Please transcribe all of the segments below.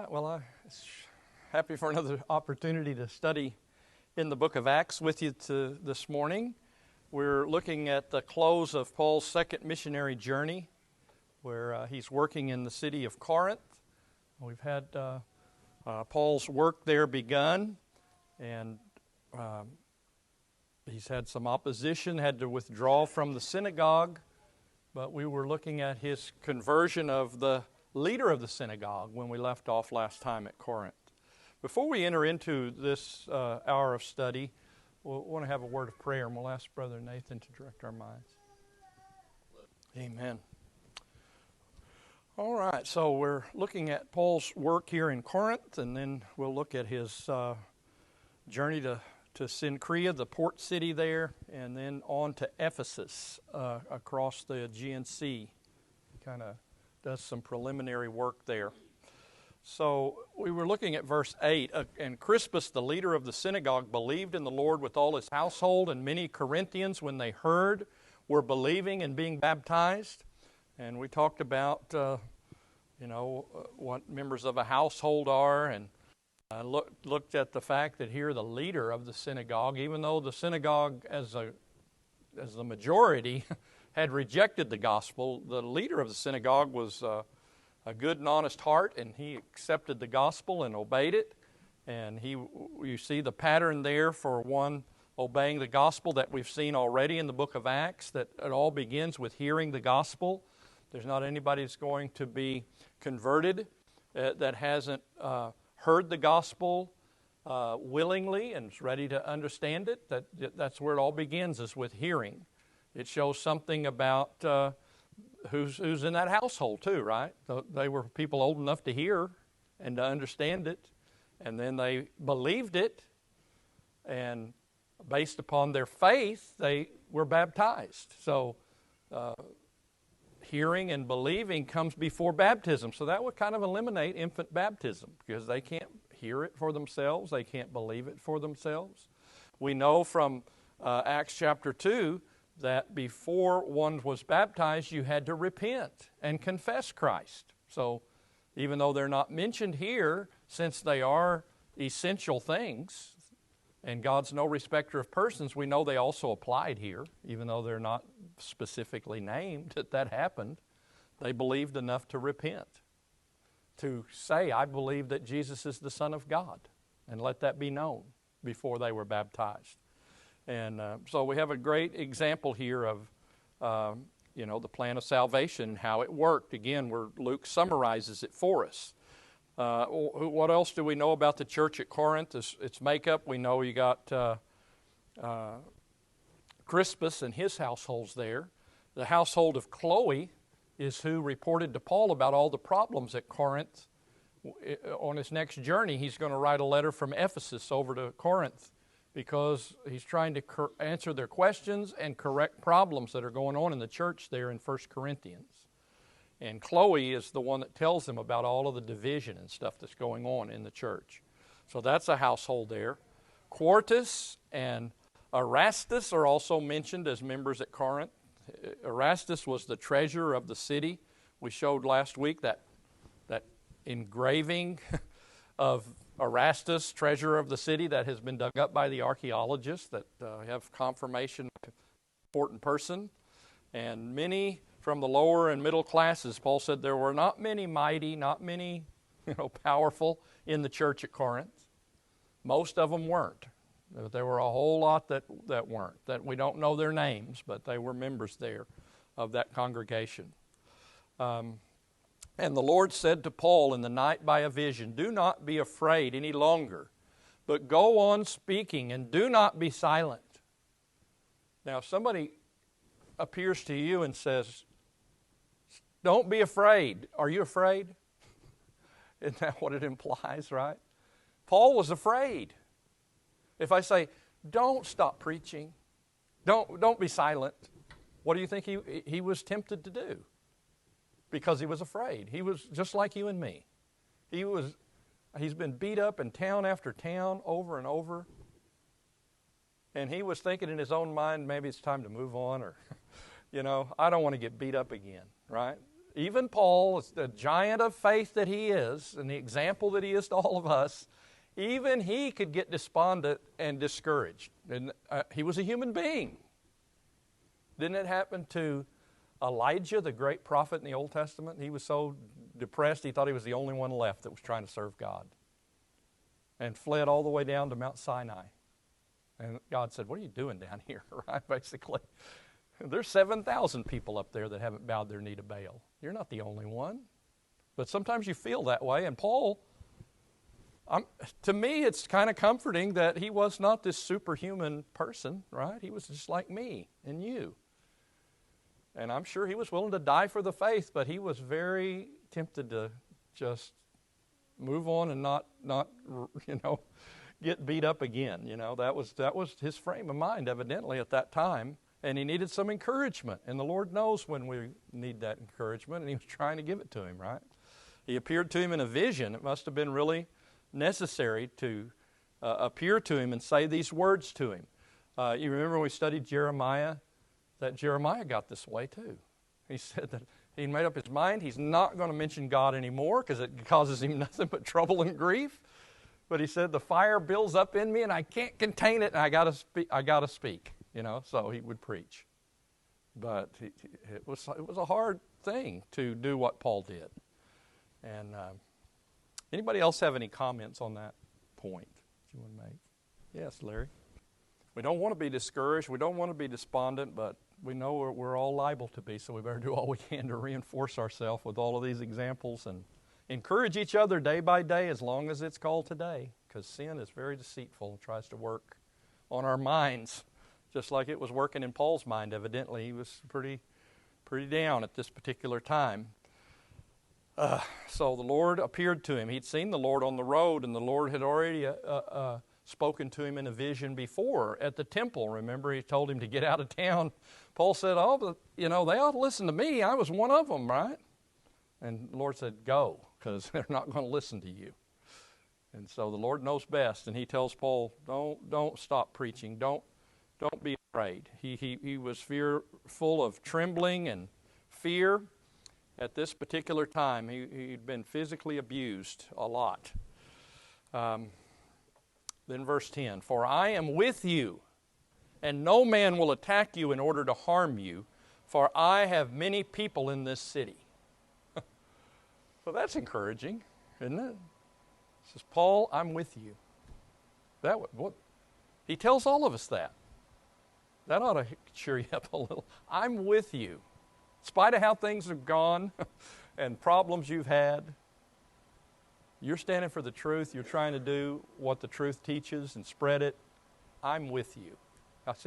right, well, I'm happy for another opportunity to study in the book of Acts with you this morning. We're looking at the close of Paul's second missionary journey, where he's working in the city of Corinth. We've had Paul's work there begun, and he's had some opposition, had to withdraw from the synagogue, but we were looking at his conversion of the leader of the synagogue when we left off last time at Corinth. Before we enter into this hour of study, we'll want to have a word of prayer, and we'll ask Brother Nathan to direct our minds. Amen. All right, so we're looking at Paul's work here in Corinth, and then we'll look at his journey to Cenchrea, the port city there, and then on to Ephesus across the Aegean Sea. Kind of does some preliminary work there. So we were looking at verse 8, and Crispus, the leader of the synagogue, believed in the Lord with all his household, and many Corinthians, when they heard, were believing and being baptized. And we talked about, what members of a household are, and looked at the fact that here the leader of the synagogue, even though the synagogue as the majority had rejected the gospel, the leader of the synagogue was a good and honest heart, and he accepted the gospel and obeyed it. And you see the pattern there for one obeying the gospel that we've seen already in the book of Acts, that it all begins with hearing the gospel. There's not anybody that's going to be converted that hasn't heard the gospel willingly and is ready to understand it. That's where it all begins, is with hearing. It shows something about who's in that household too, right? They were people old enough to hear and to understand it, and then they believed it, and based upon their faith, they were baptized. So hearing and believing comes before baptism. So that would kind of eliminate infant baptism, because they can't hear it for themselves. They can't believe it for themselves. We know from Acts chapter 2 that before one was baptized, you had to repent and confess Christ. So even though they're not mentioned here, since they are essential things, and God's no respecter of persons, we know they also applied here, even though they're not specifically named that happened. They believed enough to repent, to say, I believe that Jesus is the Son of God, and let that be known before they were baptized. And so we have a great example here of, the plan of salvation, how it worked. Again, where Luke summarizes it for us. What else do we know about the church at Corinth? Its makeup. We know you got Crispus and his households there. The household of Chloe is who reported to Paul about all the problems at Corinth. On his next journey, he's going to write a letter from Ephesus over to Corinth, because he's trying to answer their questions and correct problems that are going on in the church there in 1 Corinthians. And Chloe is the one that tells them about all of the division and stuff that's going on in the church. So that's a household there. Quartus and Erastus are also mentioned as members at Corinth. Erastus was the treasurer of the city. We showed last week that engraving of Erastus, treasurer of the city, that has been dug up by the archaeologists that have confirmation of an important person. And many from the lower and middle classes, Paul said there were not many mighty, not many powerful in the church at Corinth. Most of them weren't. There were a whole lot that weren't, that we don't know their names, but they were members there of that congregation. And the Lord said to Paul in the night by a vision, do not be afraid any longer, but go on speaking and do not be silent. Now, if somebody appears to you and says, don't be afraid, are you afraid? Isn't that what it implies, right? Paul was afraid. If I say, don't stop preaching, don't be silent, what do you think he was tempted to do? Because he was afraid. He was just like you and me. He's been beat up in town after town over and over. And he was thinking in his own mind, maybe it's time to move on, or, I don't want to get beat up again, right? even Paul, the giant of faith that he is, and the example that he is to all of us, even he could get despondent and discouraged. And he was a human being. Didn't it happen to Elijah, the great prophet in the Old Testament? He was so depressed he thought he was the only one left that was trying to serve God, and fled all the way down to Mount Sinai. And God said, what are you doing down here, right? Basically, there's 7,000 people up there that haven't bowed their knee to Baal. You're not the only one. But sometimes you feel that way. And Paul, to me, it's kind of comforting that he was not this superhuman person, right? He was just like me and you. And I'm sure he was willing to die for the faith, but he was very tempted to just move on and not get beat up again. That was his frame of mind, evidently, at that time. And he needed some encouragement. And the Lord knows when we need that encouragement, and he was trying to give it to him, right? He appeared to him in a vision. It must have been really necessary to appear to him and say these words to him. You remember when we studied Jeremiah, that Jeremiah got this way too. He said that he made up his mind he's not going to mention God anymore because it causes him nothing but trouble and grief. But he said, the fire builds up in me and I can't contain it, and I got to speak. So he would preach. But it was a hard thing to do what Paul did. And anybody else have any comments on that point that you want to make? Yes, Larry. We don't want to be discouraged. We don't want to be despondent, but we know we're all liable to be, so we better do all we can to reinforce ourselves with all of these examples and encourage each other day by day as long as it's called today, because sin is very deceitful and tries to work on our minds, just like it was working in Paul's mind. Evidently, he was pretty down at this particular time. So the Lord appeared to him. He'd seen the Lord on the road, and the Lord had already spoken to him in a vision before at the temple. Remember, he told him to get out of town. Paul said, they ought to listen to me. I was one of them, right? And the Lord said, go, because they're not going to listen to you. And so the Lord knows best, and he tells Paul, don't stop preaching. Don't be afraid. He was fearful of trembling and fear at this particular time. He'd been physically abused a lot. Then verse 10, for I am with you, and no man will attack you in order to harm you, for I have many people in this city. So that's encouraging, isn't it? It says, Paul, I'm with you. He tells all of us that. That ought to cheer you up a little. I'm with you. In spite of how things have gone and problems you've had, you're standing for the truth. You're trying to do what the truth teaches and spread it. I'm with you.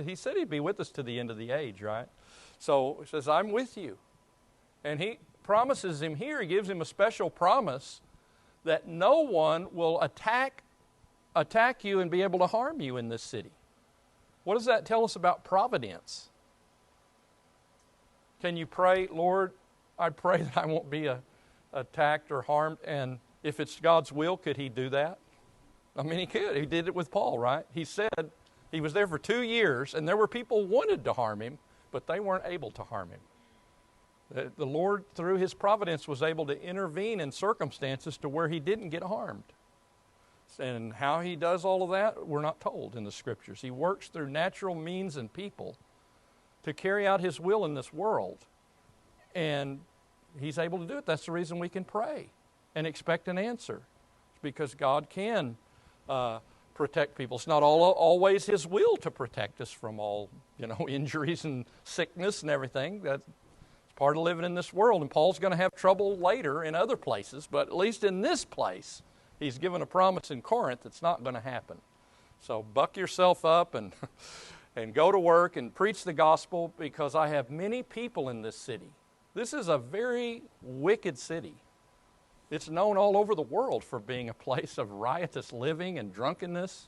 He said he'd be with us to the end of the age, right? So he says, I'm with you. And he promises him here, he gives him a special promise that no one will attack you and be able to harm you in this city. What does that tell us about providence? Can you pray, Lord, I pray that I won't be attacked or harmed, and if it's God's will, could he do that? I mean, he could. He did it with Paul, right? He said he was there for 2 years, and there were people who wanted to harm him, but they weren't able to harm him. The Lord, through his providence, was able to intervene in circumstances to where he didn't get harmed. And how he does all of that, we're not told in the Scriptures. He works through natural means and people to carry out his will in this world. And he's able to do it. That's the reason we can pray and expect an answer. It's because God can protect people. It's not always his will to protect us from all, injuries and sickness and everything. That's part of living in this world. And Paul's going to have trouble later in other places, but at least in this place, he's given a promise in Corinth that's not going to happen. So buck yourself up and go to work and preach the gospel, because I have many people in this city. This is a very wicked city. It's known all over the world for being a place of riotous living and drunkenness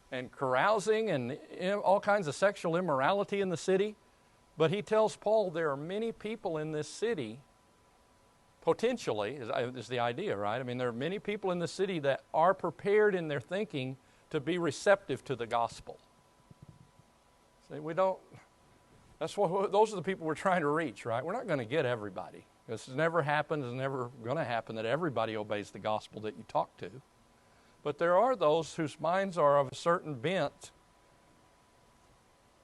and carousing and all kinds of sexual immorality in the city. But he tells Paul there are many people in this city, potentially, is the idea, right? I mean, there are many people in the city that are prepared in their thinking to be receptive to the gospel. See, those are the people we're trying to reach, right? We're not going to get everybody. This has never happened, it's never going to happen that everybody obeys the gospel that you talk to. But there are those whose minds are of a certain bent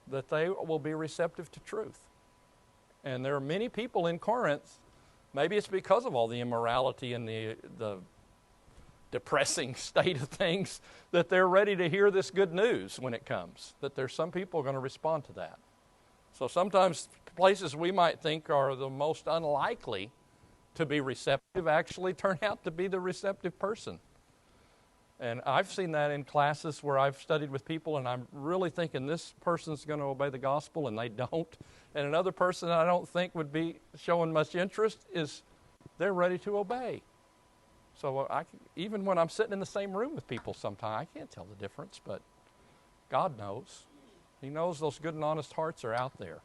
that they will be receptive to truth. And there are many people in Corinth, maybe it's because of all the immorality and the depressing state of things, that they're ready to hear this good news when it comes, that there's some people going to respond to that. So sometimes places we might think are the most unlikely to be receptive actually turn out to be the receptive person. And I've seen that in classes where I've studied with people and I'm really thinking this person's going to obey the gospel and they don't. And another person I don't think would be showing much interest is they're ready to obey. So even when I'm sitting in the same room with people sometimes, I can't tell the difference, but God knows. He knows those good and honest hearts are out there.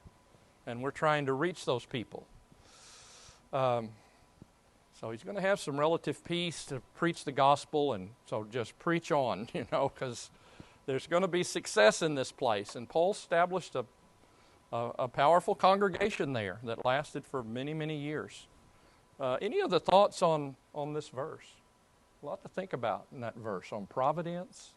And we're trying to reach those people. So he's going to have some relative peace to preach the gospel, and so just preach on, because there's going to be success in this place. And Paul established a powerful congregation there that lasted for many, many years. Any other thoughts on this verse? A lot to think about in that verse on providence,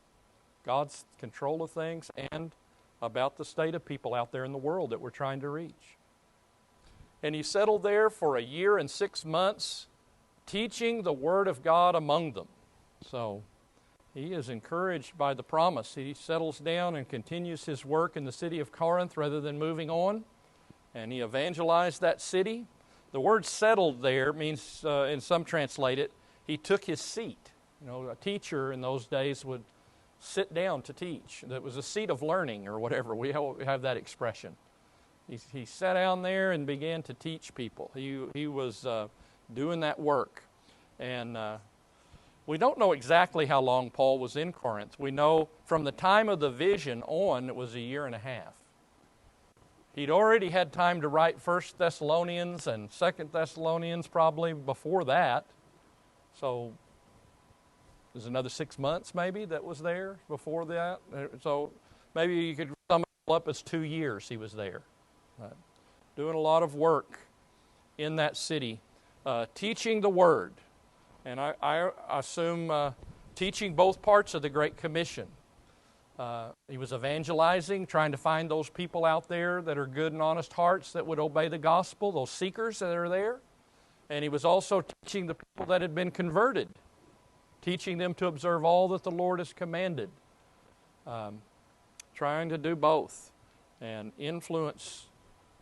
God's control of things, and about the state of people out there in the world that we're trying to reach. And he settled there for 1 year and 6 months, teaching the word of God among them. So he is encouraged by the promise. He settles down and continues his work in the city of Corinth rather than moving on. And he evangelized that city. The word settled there means, in some translate it, he took his seat. A teacher in those days would sit down to teach. That was a seat of learning or whatever. We have that expression. He sat down there and began to teach people. He was doing that work. And we don't know exactly how long Paul was in Corinth. We know from the time of the vision on, it was 1.5 years. He'd already had time to write 1 Thessalonians and 2 Thessalonians probably before that. So there's another 6 months maybe that was there before that. So maybe you could sum it up as 2 years he was there. Doing a lot of work in that city, teaching the Word. And I assume teaching both parts of the Great Commission. He was evangelizing, trying to find those people out there that are good and honest hearts that would obey the gospel, those seekers that are there. And he was also teaching the people that had been converted, teaching them to observe all that the Lord has commanded. Trying to do both. And influence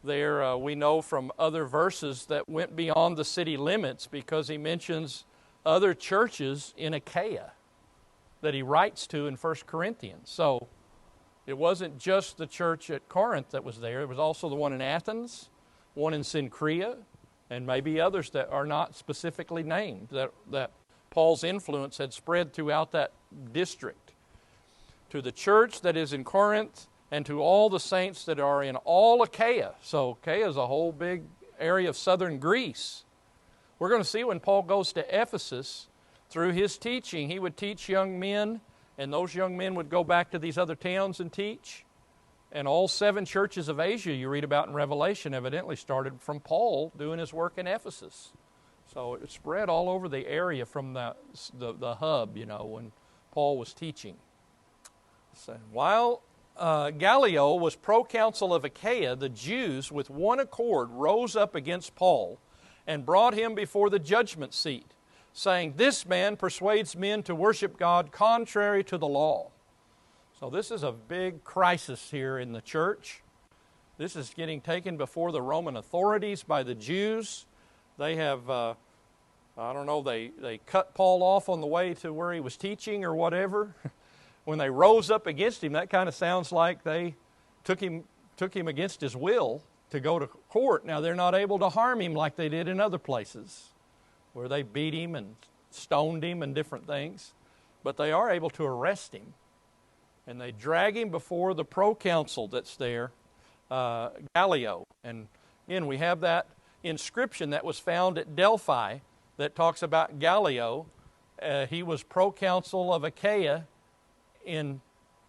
there, we know from other verses that went beyond the city limits, because he mentions other churches in Achaia that he writes to in 1 Corinthians. So it wasn't just the church at Corinth that was there. It was also the one in Athens, one in Cenchrea, and maybe others that are not specifically named, that Paul's influence had spread throughout that district. To the church that is in Corinth, and to all the saints that are in all Achaia. So Achaia is a whole big area of southern Greece. We're going to see when Paul goes to Ephesus, through his teaching, he would teach young men, and those young men would go back to these other towns and teach. And all 7 churches of Asia you read about in Revelation evidently started from Paul doing his work in Ephesus. So it spread all over the area from the hub, when Paul was teaching. So while Gallio was proconsul of Achaia, the Jews with one accord rose up against Paul and brought him before the judgment seat, saying, "This man persuades men to worship God contrary to the law." So this is a big crisis here in the church. This is getting taken before the Roman authorities by the Jews. They have, they cut Paul off on the way to where he was teaching or whatever. When they rose up against him, that kind of sounds like they took him against his will to go to court. Now, they're not able to harm him like they did in other places, where they beat him and stoned him and different things. But they are able to arrest him. And they drag him before the proconsul that's there, Gallio. And again, we have that inscription that was found at Delphi that talks about Gallio. He was proconsul of Achaia in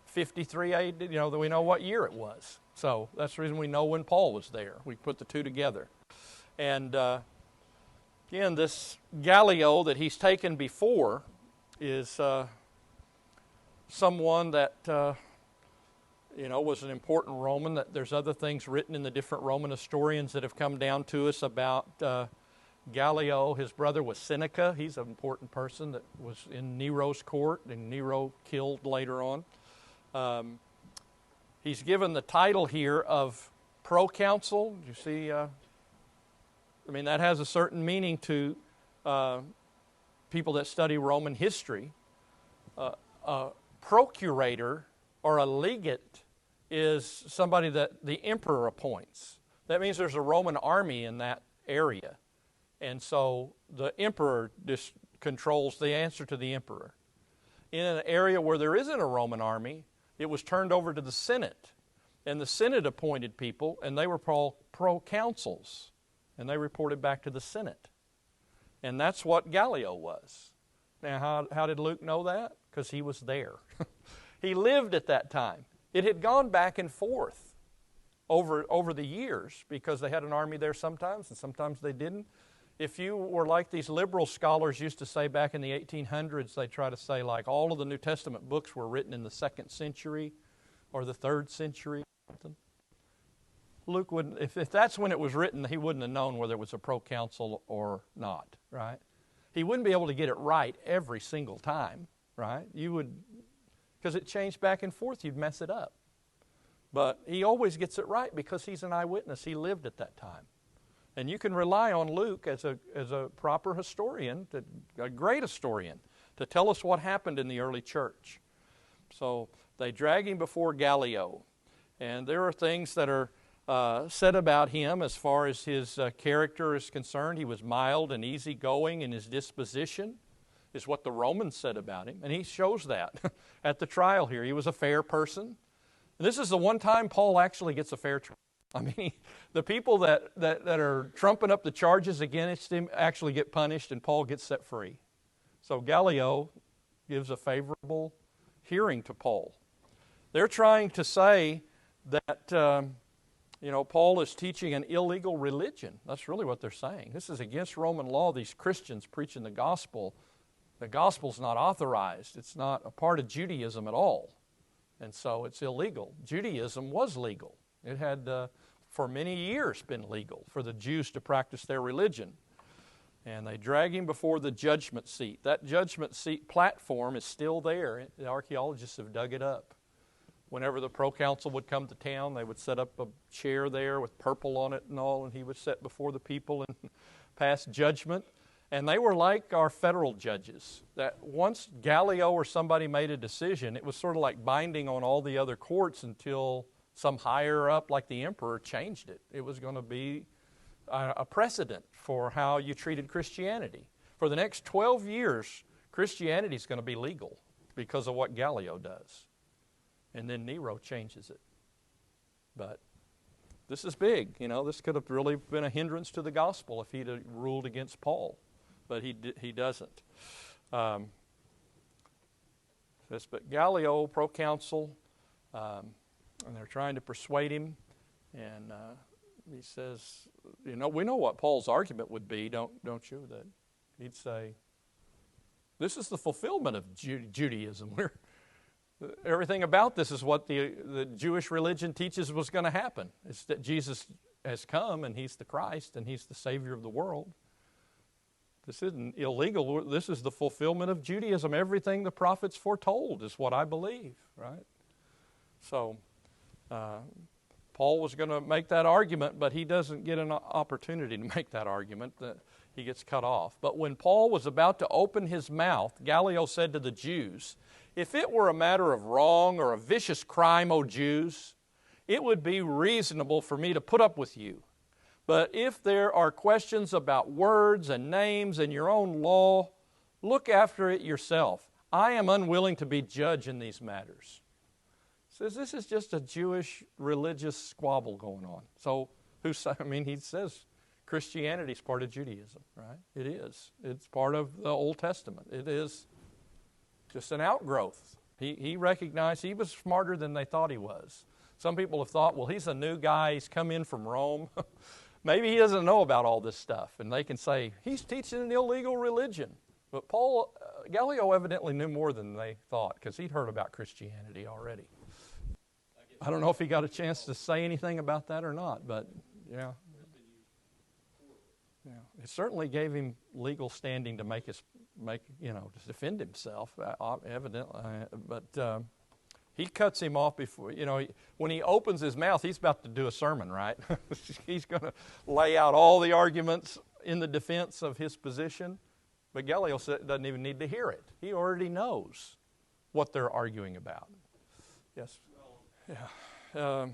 53 AD, that we know what year it was. So that's the reason we know when Paul was there. We put the two together. And Again, this Gallio that he's taken before is someone that was an important Roman. That there's other things written in the different Roman historians that have come down to us about Gallio. His brother was Seneca. He's an important person that was in Nero's court, and Nero killed later on. He's given the title here of proconsul. You see, that has a certain meaning to people that study Roman history. A procurator or a legate is somebody that the emperor appoints. That means there's a Roman army in that area. And so the emperor just controls the answer to the emperor. In an area where there isn't a Roman army, it was turned over to the Senate. And the Senate appointed people, and they were called proconsuls. And they reported back to the Senate. And that's what Gallio was. Now, how did Luke know that? Because he was there. He lived at that time. It had gone back and forth over the years because they had an army there sometimes and sometimes they didn't. If you were like these liberal scholars used to say back in the 1800s, they try to say like all of the New Testament books were written in the 2nd century or the 3rd century. Luke wouldn't, if that's when it was written, he wouldn't have known whether it was a proconsul or not, right? He wouldn't be able to get it right every single time, right? You would, because it changed back and forth, you'd mess it up. But he always gets it right because he's an eyewitness. He lived at that time. And you can rely on Luke as a proper historian, a great historian, to tell us what happened in the early church. So they drag him before Gallio. And there are things that are said about him as far as his character is concerned. He was mild and easygoing in his disposition, is what the Romans said about him. And he shows that at the trial here. He was a fair person. And this is the one time Paul actually gets a fair trial. I mean, the people that are trumping up the charges against him actually get punished, and Paul gets set free. So Gallio gives a favorable hearing to Paul. They're trying to say that Paul is teaching an illegal religion. That's really what they're saying. This is against Roman law, these Christians preaching the gospel. The gospel's not authorized. It's not a part of Judaism at all. And so it's illegal. Judaism was legal. It had, for many years, been legal for the Jews to practice their religion. And they drag him before the judgment seat. That judgment seat platform is still there. The archaeologists have dug it up. Whenever the proconsul would come to town, they would set up a chair there with purple on it and all, and he would sit before the people and pass judgment. And they were like our federal judges, that once Gallio or somebody made a decision, it was sort of like binding on all the other courts until some higher up, like the emperor, changed it. It was going to be a precedent for how you treated Christianity. For the next 12 years, Christianity is going to be legal because of what Gallio does. And then Nero changes it. But this is big. This could have really been a hindrance to the gospel if he'd ruled against Paul. But he doesn't. But Gallio, proconsul, and they're trying to persuade him. And he says, we know what Paul's argument would be, don't you? That he'd say, this is the fulfillment of Judaism. Everything about this is what the Jewish religion teaches was going to happen. It's that Jesus has come and he's the Christ and he's the Savior of the world. This isn't illegal. This is the fulfillment of Judaism. Everything the prophets foretold is what I believe, right? So Paul was going to make that argument, but he doesn't get an opportunity to make that argument. He gets cut off. But when Paul was about to open his mouth, Gallio said to the Jews, if it were a matter of wrong or a vicious crime, O Jews, it would be reasonable for me to put up with you. But if there are questions about words and names and your own law, look after it yourself. I am unwilling to be judge in these matters. Says this is just a Jewish religious squabble going on. So he says Christianity is part of Judaism, right? It is. It's part of the Old Testament. It is just an outgrowth. He recognized he was smarter than they thought he was. Some people have thought, well, he's a new guy. He's come in from Rome. maybe he doesn't know about all this stuff, and they can say, he's teaching an illegal religion. But Gallio evidently knew more than they thought, because he'd heard about Christianity already. I don't know if he got a chance to say anything about that or not, but yeah. It certainly gave him legal standing to to defend himself, evidently. But he cuts him off before, when he opens his mouth, he's about to do a sermon, right? He's going to lay out all the arguments in the defense of his position. But Gallio doesn't even need to hear it. He already knows what they're arguing about. Yes? Yeah.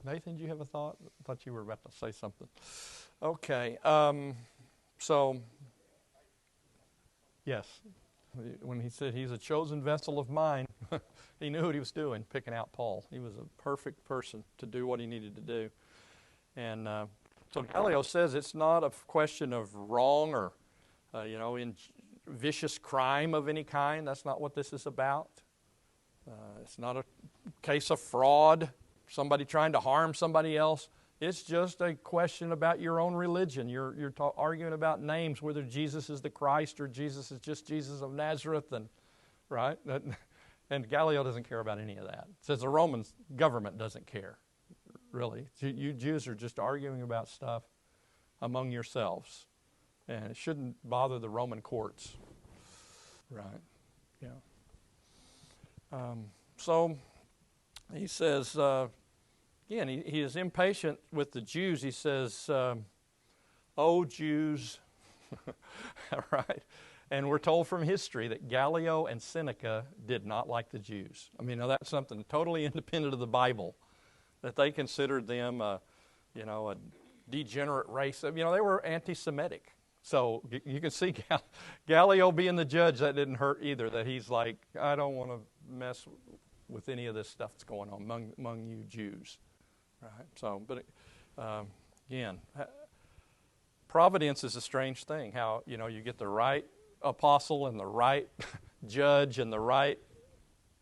Nathan, do you have a thought? I thought you were about to say something. Okay. So, yes. When he said he's a chosen vessel of mine, he knew what he was doing, picking out Paul. He was a perfect person to do what he needed to do. And so Gallio says it's not a question of wrong or, in vicious crime of any kind. That's not what this is about. It's not a case of fraud, somebody trying to harm somebody else. It's just a question about your own religion. You're arguing about names, whether Jesus is the Christ or Jesus is just Jesus of Nazareth, right? And Gallio doesn't care about any of that. It says the Roman government doesn't care, really. You Jews are just arguing about stuff among yourselves, and it shouldn't bother the Roman courts, right? Yeah. So he says, again, he is impatient with the Jews. He says, "Oh, Jews," right? And we're told from history that Gallio and Seneca did not like the Jews. I mean, that's something totally independent of the Bible, that they considered them, a degenerate race. They were anti-Semitic. So you can see Gallio being the judge, that didn't hurt either, that he's like, I don't want to mess with any of this stuff that's going on among you Jews. Right? So, but again, providence is a strange thing. How, you get the right apostle and the right judge and the right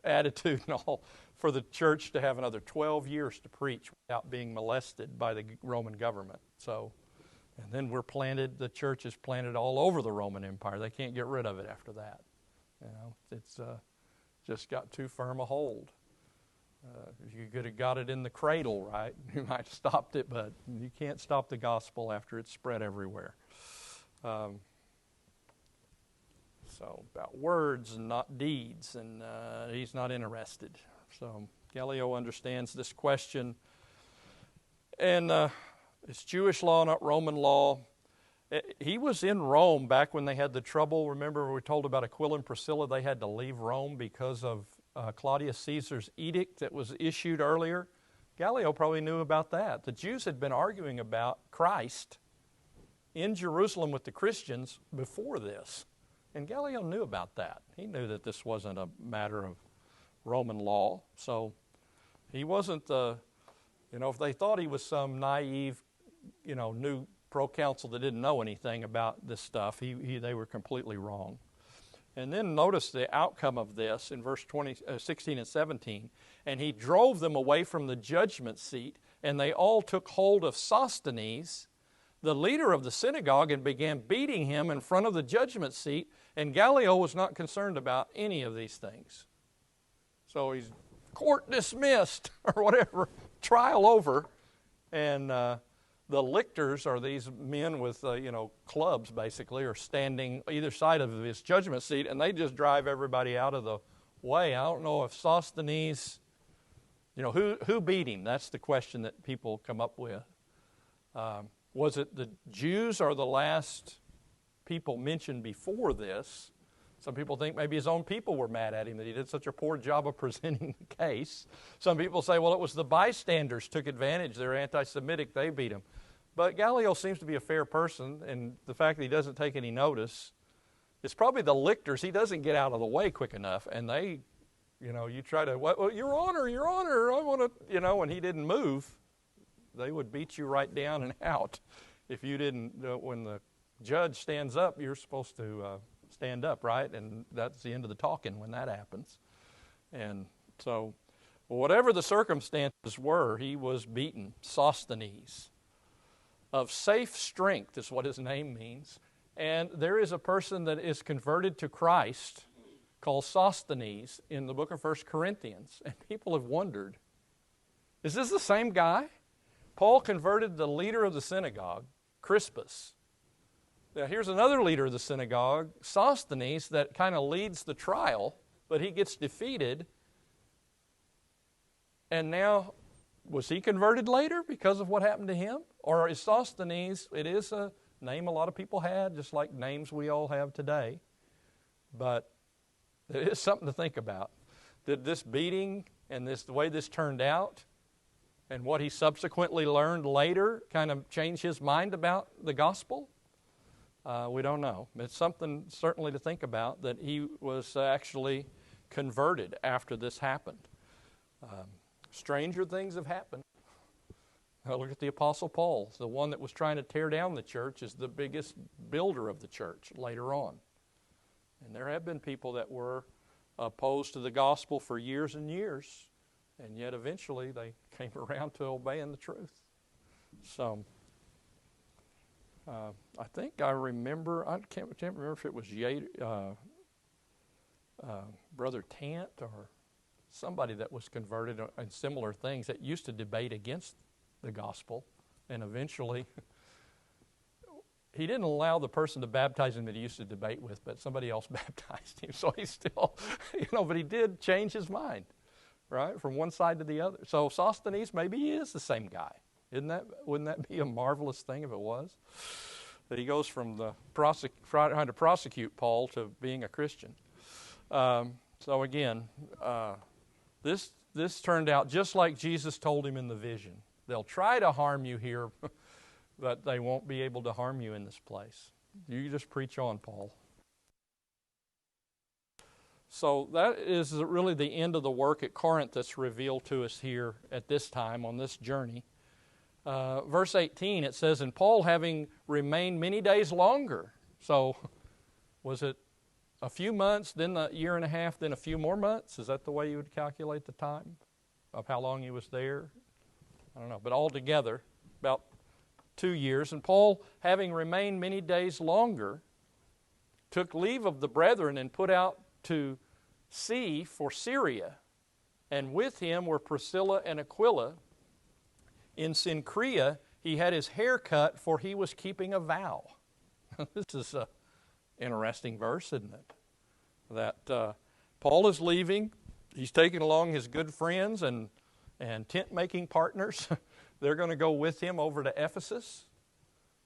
attitude and all for the church to have another 12 years to preach without being molested by the Roman government. So, and then the church is planted all over the Roman Empire. They can't get rid of it after that. It's just got too firm a hold. If you could have got it in the cradle, right, you might have stopped it, but you can't stop the gospel after it's spread everywhere. So about words and not deeds, and he's not interested. So Gallio understands this question. And it's Jewish law, not Roman law. He was in Rome back when they had the trouble. Remember, we were told about Aquila and Priscilla. They had to leave Rome because of Claudius Caesar's edict that was issued earlier. Gallio probably knew about that. The Jews had been arguing about Christ in Jerusalem with the Christians before this. And Gallio knew about that. He knew that this wasn't a matter of Roman law. So he wasn't if they thought he was some naive, new proconsul that didn't know anything about this stuff, they were completely wrong. And then notice the outcome of this in verse 16 and 17. And he drove them away from the judgment seat, and they all took hold of Sosthenes, the leader of the synagogue, and began beating him in front of the judgment seat. And Gallio was not concerned about any of these things. So he's court dismissed or whatever, trial over. And the lictors are these men with, clubs basically, are standing either side of his judgment seat, and they just drive everybody out of the way. I don't know if Sosthenes, who beat him? That's the question that people come up with. Was it the Jews or the last people mentioned before this? Some people think maybe his own people were mad at him that he did such a poor job of presenting the case. Some people say, well, it was the bystanders took advantage. They're anti-Semitic. They beat him. But Gallio seems to be a fair person, and the fact that he doesn't take any notice, it's probably the lictors. He doesn't get out of the way quick enough, and they, you try to, well, Your Honor, I want to, when he didn't move, they would beat you right down and out. If you didn't, when the judge stands up, you're supposed to stand up, right? And that's the end of the talking when that happens. And so, whatever the circumstances were, he was beaten. Sosthenes. of safe strength is what his name means. And there is a person that is converted to Christ called Sosthenes in the book of 1 Corinthians. And people have wondered, is this the same guy? Paul converted the leader of the synagogue, Crispus. Now here's another leader of the synagogue, Sosthenes, that kind of leads the trial, but he gets defeated. And now, was he converted later because of what happened to him? Or is Sosthenes, it is a name a lot of people had, just like names we all have today. But it is something to think about. Did this beating and the way this turned out and what he subsequently learned later kind of change his mind about the gospel? We don't know. It's something certainly to think about, that he was actually converted after this happened. Stranger things have happened. Look at the Apostle Paul. The one that was trying to tear down the church is the biggest builder of the church later on. And there have been people that were opposed to the gospel for years and years, and yet eventually they came around to obeying the truth. So, I think I remember, I can't remember if it was Brother Tant or somebody that was converted in similar things that used to debate against the gospel, and eventually he didn't allow the person to baptize him that he used to debate with, but somebody else baptized him. So he still, but he did change his mind, right, from one side to the other. So Sosthenes, maybe he is the same guy. Wouldn't that be a marvelous thing if it was? That he goes from trying to prosecute Paul to being a Christian. So again, this turned out just like Jesus told him in the vision. They'll try to harm you here, but they won't be able to harm you in this place. You just preach on, Paul. So that is really the end of the work at Corinth that's revealed to us here at this time on this journey. Verse 18, it says, and Paul having remained many days longer. So was it a few months, then a year and a half, then a few more months? Is that the way you would calculate the time of how long he was there? I don't know. But altogether, about 2 years. And Paul, having remained many days longer, took leave of the brethren and put out to sea for Syria. And with him were Priscilla and Aquila. In Cenchrea, he had his hair cut, for he was keeping a vow. This is an interesting verse, isn't it? That Paul is leaving. He's taking along his good friends and tent-making partners. They're going to go with him over to Ephesus.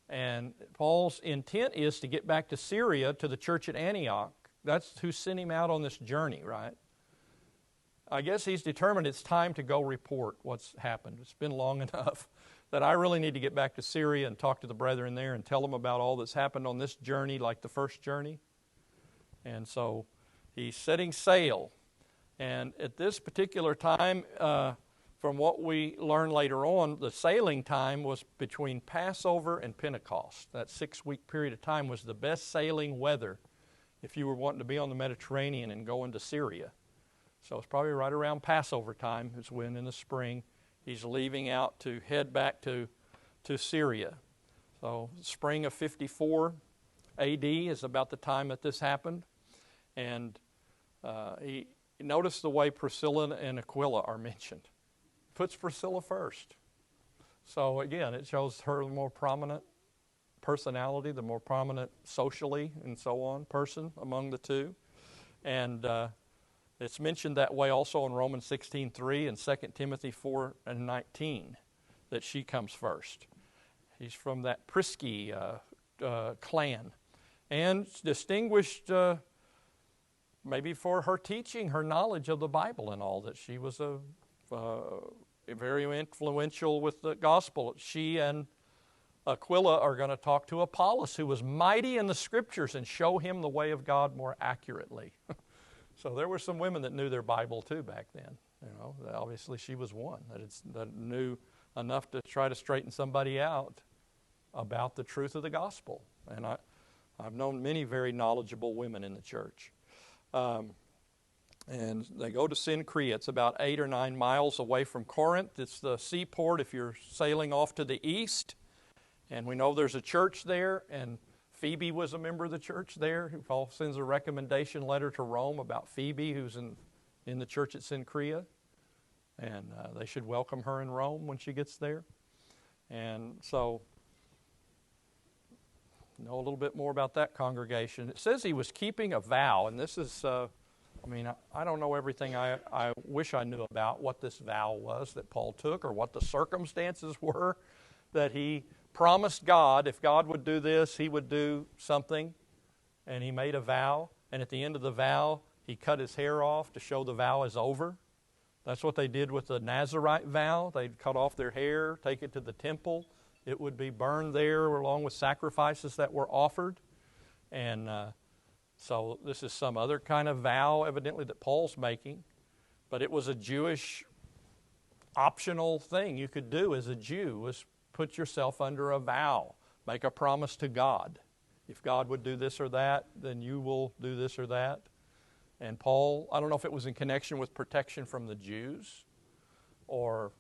And Paul's intent is to get back to Syria, to the church at Antioch. That's who sent him out on this journey, right? I guess he's determined it's time to go report what's happened. It's been long enough that I really need to get back to Syria and talk to the brethren there and tell them about all that's happened on this journey, like the first journey. And so he's setting sail. And at this particular time, from what we learn later on, the sailing time was between Passover and Pentecost. That 6-week period of time was the best sailing weather if you were wanting to be on the Mediterranean and go into Syria. So it's probably right around Passover time is when in the spring he's leaving out to head back to Syria. So spring of 54 AD is about the time that this happened. And he notice the way Priscilla and Aquila are mentioned. Puts Priscilla first. So again, it shows her the more prominent personality, the more prominent socially and so on person among the two. And it's mentioned that way also in Romans 16:3 and 2 Timothy 4:19, that she comes first. He's from that Prisky clan. And distinguished maybe for her teaching, her knowledge of the Bible and all, that she was very influential with the gospel. She and Aquila are going to talk to Apollos, who was mighty in the Scriptures, and show him the way of God more accurately. So there were some women that knew their Bible too back then. Obviously she was one that knew enough to try to straighten somebody out about the truth of the gospel. And I've known many very knowledgeable women in the church. And they go to Cenchrea. It's about 8 or 9 miles away from Corinth. It's the seaport if you're sailing off to the east. And we know there's a church there, and Phoebe was a member of the church there. Paul sends a recommendation letter to Rome about Phoebe, who's in the church at Cenchrea. And they should welcome her in Rome when she gets there. And so, know a little bit more about that congregation. It says he was keeping a vow, and this is, I don't know everything I wish I knew about what this vow was that Paul took or what the circumstances were that he promised God. If God would do this, he would do something, and he made a vow, and at the end of the vow, he cut his hair off to show the vow is over. That's what they did with the Nazirite vow. They'd cut off their hair, take it to the temple. It would be burned there along with sacrifices that were offered. And so this is some other kind of vow, evidently, that Paul's making. But it was a Jewish optional thing you could do as a Jew, was put yourself under a vow. Make a promise to God. If God would do this or that, then you will do this or that. And Paul, I don't know if it was in connection with protection from the Jews, or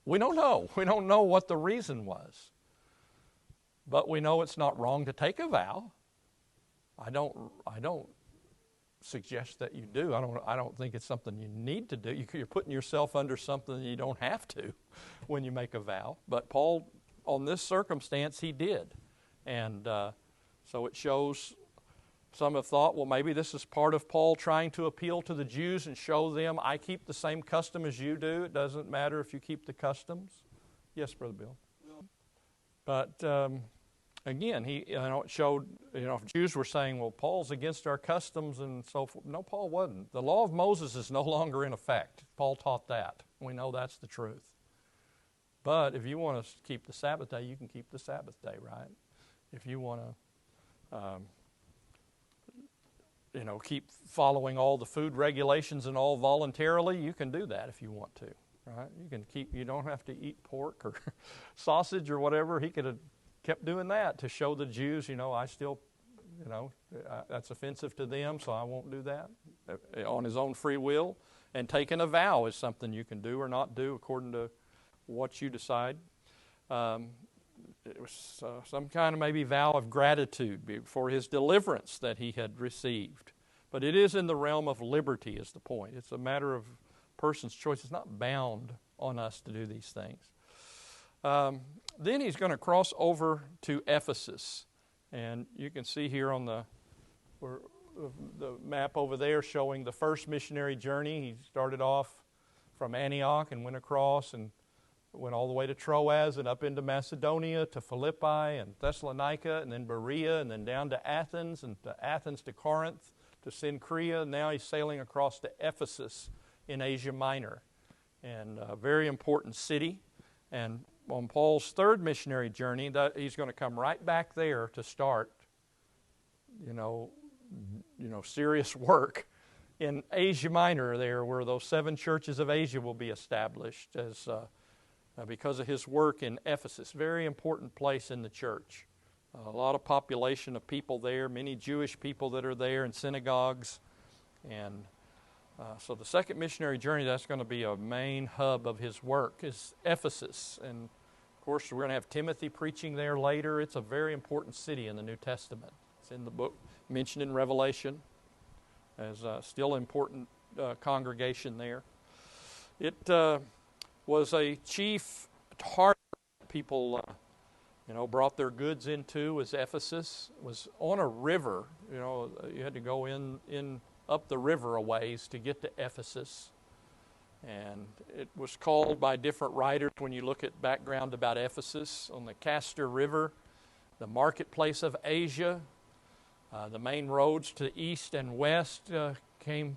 we don't know. We don't know what the reason was. But we know it's not wrong to take a vow. I don't suggest that you do. I don't think it's something you need to do. You're putting yourself under something you don't have to when you make a vow. But Paul, on this circumstance, he did. And so it shows. Some have thought, well, maybe this is part of Paul trying to appeal to the Jews and show them, I keep the same custom as you do. It doesn't matter if you keep the customs. Yes, Brother Bill. But again, it showed, if Jews were saying, well, Paul's against our customs and so forth. No, Paul wasn't. The law of Moses is no longer in effect. Paul taught that. We know that's the truth. But if you want to keep the Sabbath day, you can keep the Sabbath day, right? If you want to keep following all the food regulations and all voluntarily, you can do that if you want to, right? You don't have to eat pork or sausage or whatever. He could have kept doing that to show the Jews, that's offensive to them, so I won't do that on his own free will. And taking a vow is something you can do or not do according to what you decide. It was some kind of maybe vow of gratitude for his deliverance that he had received. But it is in the realm of liberty is the point. It's a matter of person's choice. It's not bound on us to do these things. Then he's going to cross over to Ephesus. And you can see here on the map over there showing the first missionary journey. He started off from Antioch and went across and went all the way to Troas and up into Macedonia to Philippi and Thessalonica and then Berea and then down to Athens and to Corinth to Cenchrea. Now he's sailing across to Ephesus in Asia Minor, and a very important city. And on Paul's third missionary journey, he's going to come right back there to start, serious work in Asia Minor there, where those 7 churches of Asia will be established as because of his work in Ephesus. Very important place in the church. A lot of population of people there, many Jewish people that are there in synagogues. And so the second missionary journey, that's going to be a main hub of his work, is Ephesus. And of course, we're going to have Timothy preaching there later. It's a very important city in the New Testament. It's in the book, mentioned in Revelation, as still important congregation there. It was a chief target people brought their goods into, was Ephesus. It was on a river. You had to go in up the river a ways to get to Ephesus. And it was called by different writers, when you look at background about Ephesus, on the Castor River, the marketplace of Asia. The main roads to east and west came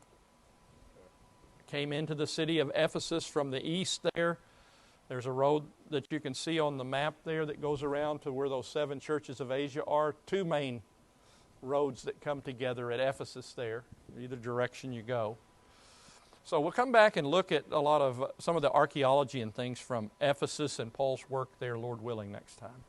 into the city of Ephesus from the east there. There's a road that you can see on the map there that goes around to where those 7 churches of Asia are. 2 main roads that come together at Ephesus there, either direction you go. So we'll come back and look at some of the archaeology and things from Ephesus and Paul's work there, Lord willing, next time.